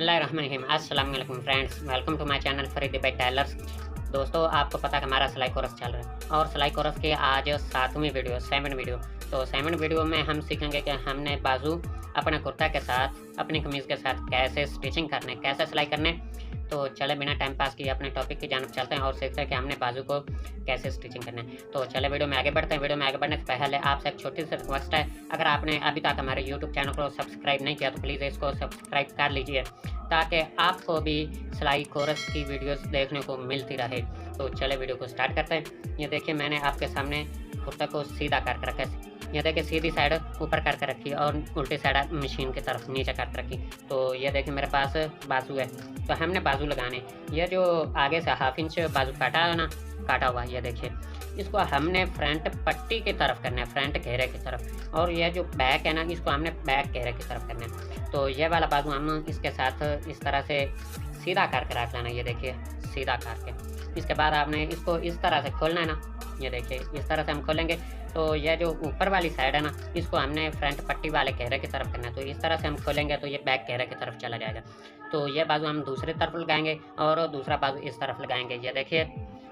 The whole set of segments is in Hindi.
बिस्मिल्लाहिर्रहमानिर्रहीम। अस्सलाम वालेकुम friends, welcome to my channel Farid by tailors. दोस्तों, आपको पता है हमारा सिलाई कोर्स चल रहा है और सिलाई कोर्स की आज 7वीं वीडियो 7 वीडियो। तो 7 वीडियो में हम सीखेंगे कि हमने बाजू अपने कुर्ता के साथ अपनी कमीज़ के साथ कैसे स्टिचिंग करने, कैसे सिलाई करने। तो चले बिना टाइम पास किए अपने टॉपिक की जानब चलते हैं और सीखते हैं कि हमने बाजू को कैसे स्टिचिंग करना है। तो चले वीडियो में आगे बढ़ते हैं। वीडियो में आगे बढ़ने से पहले आपसे एक छोटी सी रिक्वेस्ट है, अगर आपने अभी तक हमारे यूट्यूब चैनल को सब्सक्राइब नहीं किया तो प्लीज़ इसको सब्सक्राइब कर लीजिए ताकि आपको भी सिलाई कोर्स की वीडियोस देखने को मिलती रहे। तो चले वीडियो को स्टार्ट करते हैं। ये देखिए, मैंने आपके सामने कुर्ता को सीधा कर रखा है। ये देखिए, सीधी साइड ऊपर करके रखी और उल्टी साइड मशीन की तरफ नीचे काट रखी। तो ये देखिए, मेरे पास बाजू है तो हमने बाजू लगाने। ये जो आगे से 1/2 इंच बाजू काटा है ना, काटा हुआ, ये देखिए, इसको हमने फ्रंट पट्टी की तरफ करना है, फ्रंट घेरे की तरफ। और ये जो बैक है ना, इसको हमने बैक घेरे की तरफ करना है। तो ये वाला बाजू हम इसके साथ इस तरह से सीधा करके रख लेना। ये देखिए, सीधा करके इसके बाद आपने इसको इस तरह से खोलना है ना। ये देखिए, इस तरह से हम खोलेंगे तो यह जो ऊपर वाली साइड है ना, इसको हमने फ्रंट पट्टी वाले घेरे की तरफ करना है। तो इस तरह से हम खोलेंगे तो ये बैक घेरे की तरफ चला जाएगा। तो ये बाजू हम दूसरी तरफ लगाएंगे और दूसरा बाजू इस तरफ लगाएंगे। ये देखिए,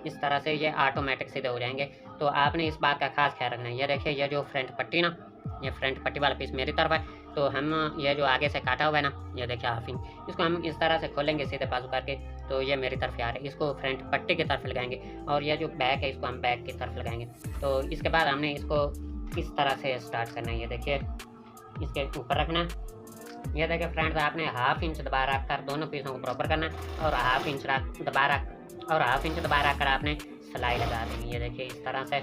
इस तरह से ये ऑटोमेटिक सीधे हो जाएंगे। तो आपने इस बात का खास ख्याल रखना है। ये देखिए, ये जो फ्रंट पट्टी ना, ये फ्रंट पट्टी वाला पीस मेरी तरफ है। तो हम ये जो आगे से काटा हुआ है ना, ये देखिए 1/2 इंच, इसको हम इस तरह से खोलेंगे सीधे बाजू करके। तो ये मेरी तरफ आ रहा है, इसको फ्रंट पट्टी की तरफ लगाएंगे और ये जो बैक है इसको हम बैक की तरफ लगाएंगे। तो इसके बाद हमने इसको इस तरह से स्टार्ट करना है। ये देखिए, इसके ऊपर रखना है। ये देखिए फ्रेंड्स, आपने 1/2 इंच दबा रखकर दोनों पीसों को बराबर करना है और 1/2 इंच दबा रखकर आपने सिलाई लगा देनी। ये देखिए, इस तरह से।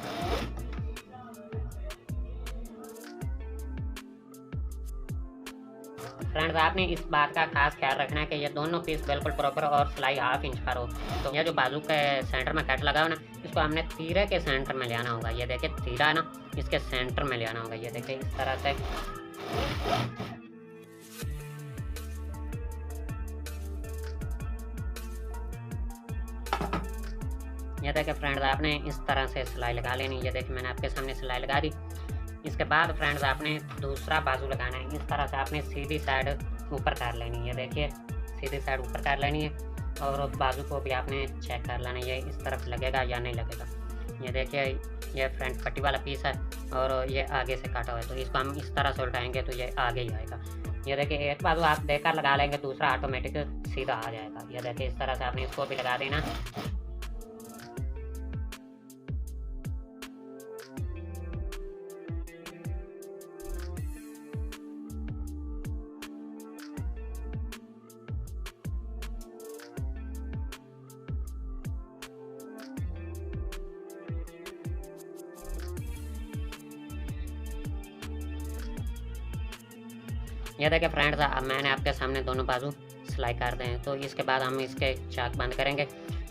फ्रेंड्स, आपने इस बात का खास ख्याल रखना है कि ये दोनों पीस बिल्कुल प्रॉपर और सिलाई 1/2 इंच पर हो। तो ये जो बाजू के सेंटर में कट लगा हो ना, इसको हमने तीरे के सेंटर में ले आना होगा। ये देखिए, तीरा ना, इसके सेंटर में ले आना होगा। ये देखिए, इस तरह से। ये देखिए फ्रेंड्स, आपने इस तरह से सिलाई लगा लेनी। ये देखिए, मैंने आपके सामने सिलाई लगा दी। इसके बाद फ्रेंड्स, आपने दूसरा बाजू लगाना है। इस तरह से आपने सीधी साइड ऊपर कर लेनी है। ये देखिए, सीधी साइड ऊपर कर लेनी है और बाजू को भी आपने चेक कर लेना है, ये इस तरफ लगेगा या नहीं लगेगा। ये देखिए, ये फ्रंट पट्टी वाला पीस है और ये आगे से काटा हुआ है। तो इसको हम इस तरह से उल्टाएंगे तो ये आगे ही आएगा। ये देखिए, एक बाजू आप देखकर लगा लेंगे, दूसरा ऑटोमेटिक सीधा आ जाएगा। ये देखिए, इस तरह से आपने इसको भी लगा देना। ये देखिए फ्रेंड्स, अब मैंने आपके सामने दोनों बाजू सिलाई कर दें। तो इसके बाद हम इसके चाक बंद करेंगे।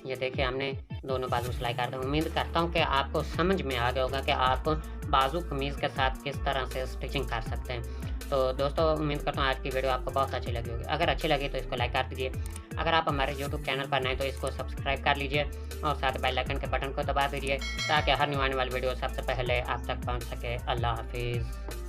ये देखिए, हमने दोनों बाजू सिलाई कर दें। उम्मीद करता हूँ कि आपको समझ में आ गया होगा कि आप बाजू कमीज़ के साथ किस तरह से स्टिचिंग कर सकते हैं। तो दोस्तों, उम्मीद करता हूँ आज की वीडियो आपको बहुत अच्छी लगी होगी। अगर अच्छी लगी तो इसको लाइक कर दीजिए। अगर आप हमारे यूट्यूब चैनल पर नए तो इसको सब्सक्राइब कर लीजिए और साथ बेल आइकन के बटन को दबा दीजिए ताकि हर न्यू आने वाली वीडियो सबसे पहले आप तक पहुँच सके। अल्लाह हाफिज़।